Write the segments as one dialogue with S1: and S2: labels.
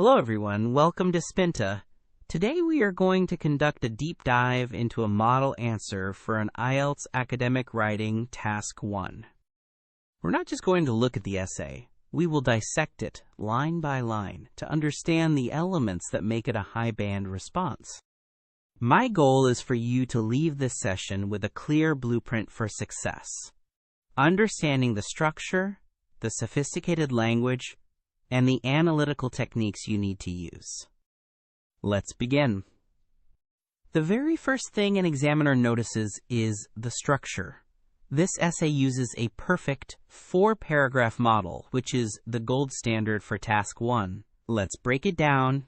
S1: Hello everyone, welcome to Spinta. Today we are going to conduct a deep dive into a model answer for an IELTS academic writing task 1. We're not just going to look at the essay, we will dissect it line by line to understand the elements that make it a high band response. My goal is for you to leave this session with a clear blueprint for success, understanding the structure, the sophisticated language, and the analytical techniques you need to use. Let's begin. The very first thing an examiner notices is the structure. This essay uses a perfect 4-paragraph model, which is the gold standard for task 1. Let's break it down.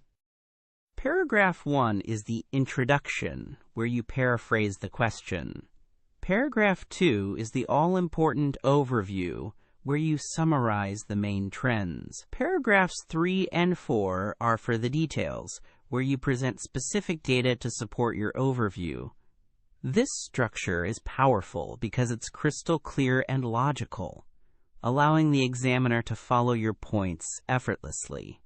S1: Paragraph 1 is the introduction, where you paraphrase the question. Paragraph 2 is the all-important overview, where you summarize the main trends. Paragraphs 3 and 4 are for the details, where you present specific data to support your overview. This structure is powerful because it's crystal clear and logical, allowing the examiner to follow your points effortlessly.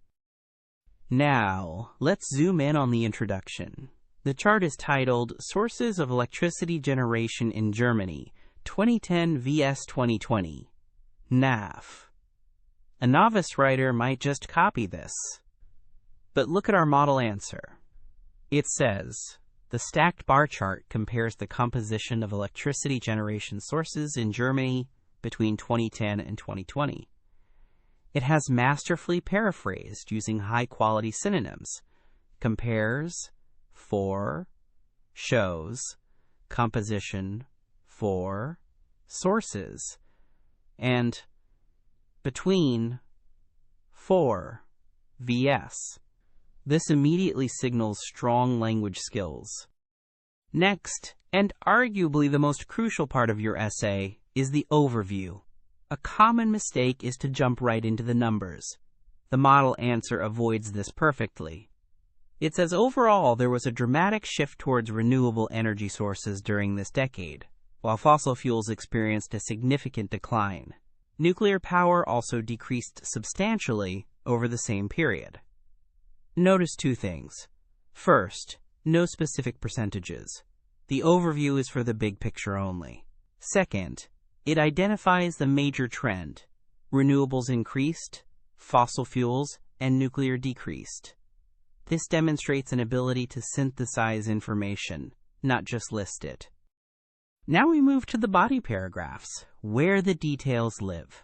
S1: Now, let's zoom in on the introduction. The chart is titled Sources of Electricity Generation in Germany, 2010 vs 2020. NAF. A novice writer might just copy this. But look at our model answer. It says, the stacked bar chart compares the composition of electricity generation sources in Germany between 2010 and 2020. It has masterfully paraphrased using high-quality synonyms. Compares, for, shows, composition, for, sources, and between, for, vs. This immediately signals strong language skills. Next, and arguably the most crucial part of your essay, is the overview. A common mistake is to jump right into the numbers. The model answer avoids this perfectly. It says overall there was a dramatic shift towards renewable energy sources during this decade, while fossil fuels experienced a significant decline. Nuclear power also decreased substantially over the same period. Notice two things. First, no specific percentages. The overview is for the big picture only. Second, it identifies the major trend. Renewables increased, fossil fuels and nuclear decreased. This demonstrates an ability to synthesize information, not just list it. Now we move to the body paragraphs, where the details live.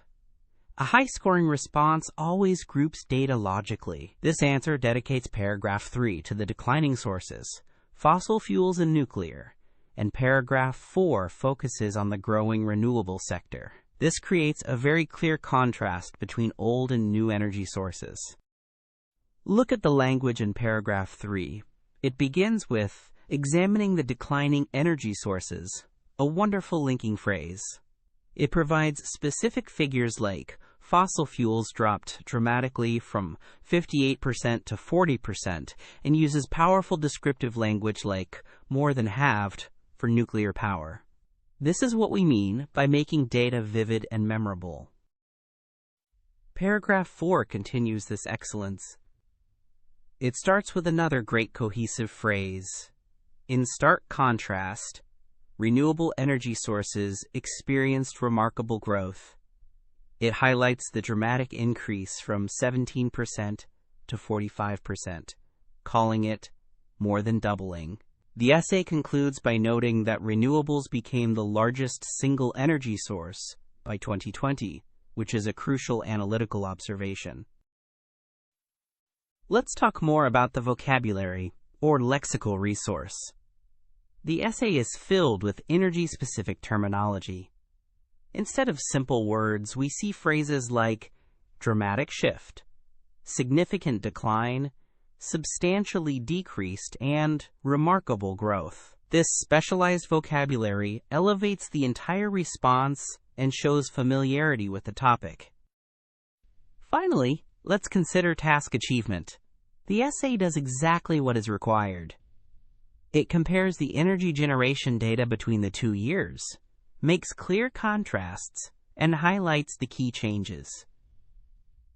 S1: A high-scoring response always groups data logically. This answer dedicates paragraph 3 to the declining sources, fossil fuels and nuclear, and paragraph 4 focuses on the growing renewable sector. This creates a very clear contrast between old and new energy sources. Look at the language in paragraph 3. It begins with examining the declining energy sources, a wonderful linking phrase. It provides specific figures like fossil fuels dropped dramatically from 58% to 40% and uses powerful descriptive language like more than halved for nuclear power. This is what we mean by making data vivid and memorable. Paragraph 4 continues this excellence. It starts with another great cohesive phrase. In stark contrast, renewable energy sources experienced remarkable growth. It highlights the dramatic increase from 17% to 45%, calling it more than doubling. The essay concludes by noting that renewables became the largest single energy source by 2020, which is a crucial analytical observation. Let's talk more about the vocabulary, or lexical resource. The essay is filled with energy-specific terminology. Instead of simple words, we see phrases like dramatic shift, significant decline, substantially decreased, and remarkable growth. This specialized vocabulary elevates the entire response and shows familiarity with the topic. Finally, let's consider task achievement. The essay does exactly what is required. It compares the energy generation data between the 2 years, makes clear contrasts, and highlights the key changes.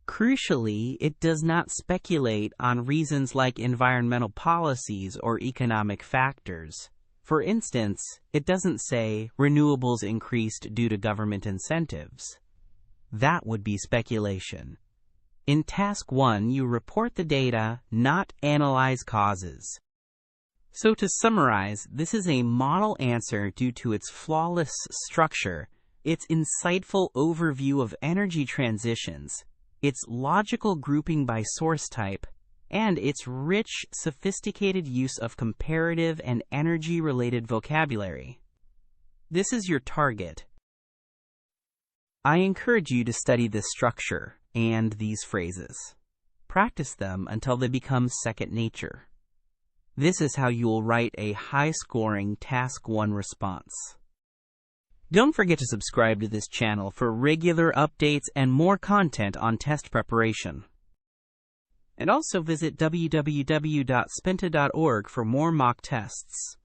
S1: Crucially, it does not speculate on reasons like environmental policies or economic factors. For instance, it doesn't say renewables increased due to government incentives. That would be speculation. In Task 1, you report the data, not analyze causes. So to summarize, this is a model answer due to its flawless structure, its insightful overview of energy transitions, its logical grouping by source type, and its rich, sophisticated use of comparative and energy-related vocabulary. This is your target. I encourage you to study this structure and these phrases. Practice them until they become second nature. This is how you will write a high-scoring Task 1 response. Don't forget to subscribe to this channel for regular updates and more content on test preparation. And also visit www.spinta.org for more mock tests.